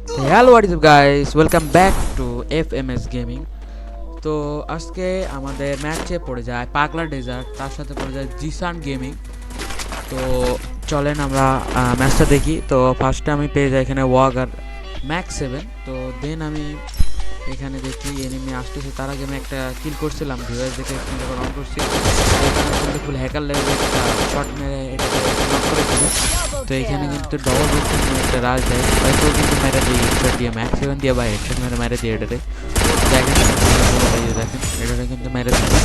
Hello what is guys, welcome back to FMS gaming. তো আজকে আমাদের ম্যাচে পড়ে যায় পাগলা ডেজার্ট, তার সাথে পড়ে যায় জিসান গেমিং। তো চলেন আমরা ম্যাচটা দেখি। তো ফার্স্টে আমি পেয়ে যাই এখানে ওয়াগ আর ম্যাক্স 7। তো দেন আমি এখানে দেখি এনিমি আসতেছে, তার আগে আমি একটা কিল করছিলাম, ভিউয়ার্স দেখে যখন অন করছি এখানে ফুল হ্যাকার লেভেলে একটা শট মেরে এটাকে নক করে দিল। তো এখানে কিন্তু ডবল বুস্টার নিয়ে একটা রাজ দেয়, হয়তো কিন্তু মেরে দিয়ে হেডশট দিয়ে ম্যাক্স 7 দিয়ে বা হেডশট মেরে দিয়ে এটাতে দেখেন দেখেন এটাতে কিন্তু মেরে দিচ্ছে।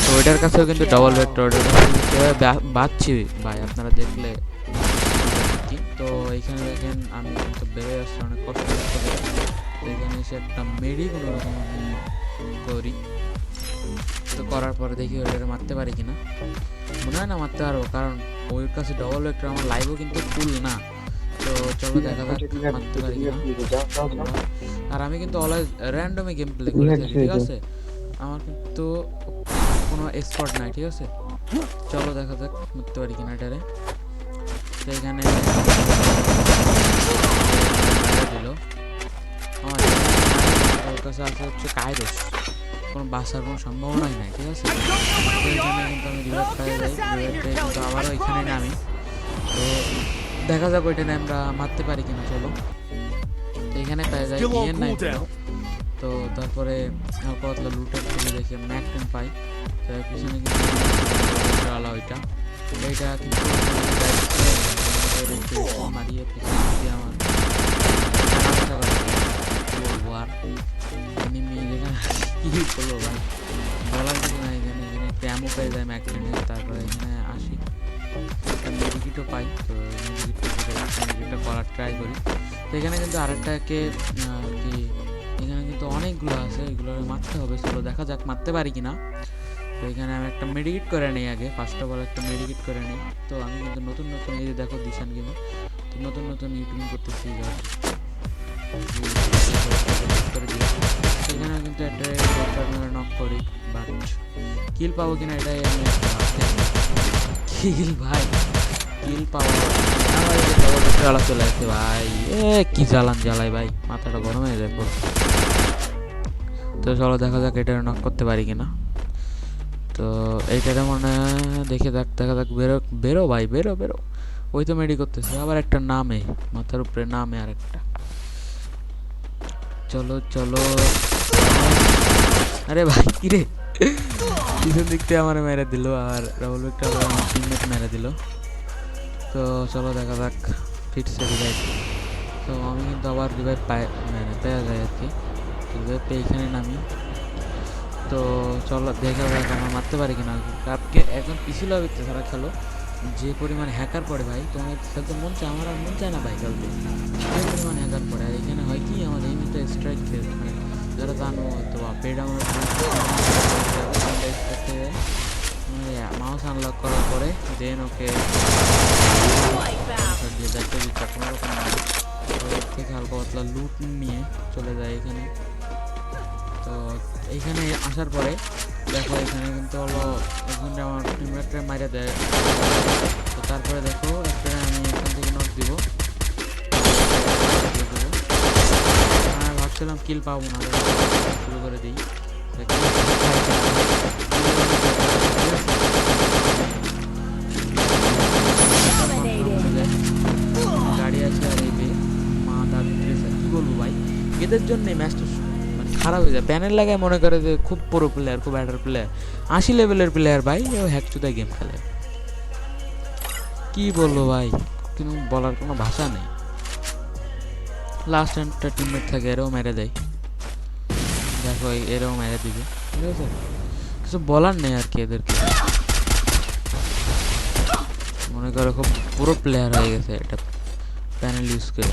তো এটার কাছেও কিন্তু ডবল ভেক্টর, ওটার কাছে কীভাবে বাঁচছি ভাই আপনারা দেখলে কি। তো এইখানে দেখেন আমি কিন্তু বেরোয় আসছি অনেক কষ্ট করে। তো এখানে এসে একটা মেডি কোনো রকম আমি করি। তো করার পরে দেখি ওটা মারতে পারি কিনা, মনে হয় না মারতে পারবো, কারণ ওর কাছে ডবল ভেক্টর, আমার লাইভও কিন্তু ফুল না। তো চলো দেখা যাক মারতে পারি কিনা। আর আমি কিন্তু অলওয়েজ র্যান্ডমে গেম প্লে করে থাকি, ঠিক আছে? আমার কিন্তু কোনো এক্সপার্ট নাই, ঠিক আছে? চলো দেখা যাক মারতে পারি কিনা এটারে। তো এখানে দিল আমার ওর কাছে আছে হচ্ছে কাইরোস, কোনো বাঁচার কোনো সম্ভাবনাই নাই, ঠিক আছে? তো এখানে কিন্তু আমি রিভাইভ পেয়ে যাই, রিভাইভ পেয়ে কিন্তু আবারও এখানে নামি। তো দেখা যাক ওইটা আমরা মারতে পারি কিনা। চলো, তো এখানে পেয়ে যাই ইয়ের নাই। তো তারপরে হালকা পাতলা লুটের খুলে দেখি ম্যাক 10 পাই। তো পিছনে কিন্তু আলা ওইটা এইটা কিন্তু মারিয়ে পিছনে দিয়ে আমার বলবো আর এনিমি এখানে কী করলো ভাই বলার কিছু না। এখানে এখানে একটু অ্যামো পেয়ে যায় ম্যাক 10, তারপরে এখানে আসি একটা মেডিকিটও পাই। তো মেডিকিটটা করার ট্রাই করি। তো এখানে কিন্তু আরেকটাকে কি এখানে কিন্তু অনেকগুলো আছে, এগুলো মারতে হবে। চলো দেখা যাক মারতে পারি কিনা। তো এখানে আমি একটা মেডিকেট করে নিই আগে, ফার্স্ট অফ অল একটা মেডিকেট করে নিই। তো আমি কিন্তু নতুন নতুন এই যে দেখো দিশান গেমে তো নতুন নতুন ইউটিউবিং করতেছি করে দিয়ে। সেখানে কিন্তু একটা নক করি, বাট কিল পাবো কিনা এটাই আমি কিল ভাই কিল পাবো জ্বালা চলে আসছে ভাই, কি জ্বালান জ্বালাই ভাই, মাথাটা গরম হয়ে যায় পুরো। তো চলো দেখা যাক এটা নক করতে পারি কিনা। তো এইটারে মনে দেখে দেখা যাক বেরো বেরো ভাই বেরো বেরো। ওই তো মেডি করতেছে, আবার একটা নামে মাথার উপরে নামে আর একটা। চলো চলো, আরে ভাই কিরে পিছন দিক থেকে আমার মেরে দিল, আর ডাবল একটা আমার টিমমেট মেরে দিল। তো চলো দেখা যাক ফিটসে রিভাইভ। তো আমি কিন্তু আবার রিভাইভ পেয়ে যাই আর কি। রিভাইভ পেয়ে এখানে নামি। তো চলো দেখা যাক আমরা মারতে পারি কিনা। কাপকে এখন পিসি লবিতে তারা খেলো যে পরিমাণ হ্যাকার পড়ে ভাই, তোমার খেলতে মন চায়, আমার আর মন চায় না ভাই খেলতে, যে পরিমাণ হ্যাকার পড়ে। আর এখানে হয় কি আমার এই মিনিটে স্ট্রাইক খেলতে মানে যারা জানো হয়তো বা পেড আমার মাউস আনলক করার পরে দেন ওকে দিয়ে দেখতে দিচ্ছে কোনো রকম থেকে হালকা পাতলা লুট নিয়ে চলে যায় এখানে। তো এইখানে আসার পরে দেখো এখানে কিন্তু হলো এখানে আমার টিমমেটটা মাইরে দেয়। তো তারপরে দেখো একটা আমি এখান থেকে নক দিব, আমি ভাবছিলাম কিল পাবো না, শুরু করে দিই। গাড়ি আছে আর এই মা দাদি কি বলবো ভাই, এদের জন্য ম্যাচটা মানে খারাপ হয়ে যায়। প্যানেল লাগায় মনে করে যে খুব পুরো প্লেয়ার, খুব ব্যাটার প্লেয়ার, 80 লেভেলের প্লেয়ার ভাই, ও হ্যাকচুদায় গেম খেলে। কি বলবো ভাই, কিন্তু বলার কোনো ভাষা নেই। লাস্ট একটা টিমমেট থাকে এরাও মেরে দেয়, দেখো এরাও মেরে দিবে, ঠিক আছে? কিছু বলার নেই আর কি এদেরকে, মনে করো খুব পুরো প্লেয়ার হয়ে গেছে এটা প্যানেল ইউজ করে।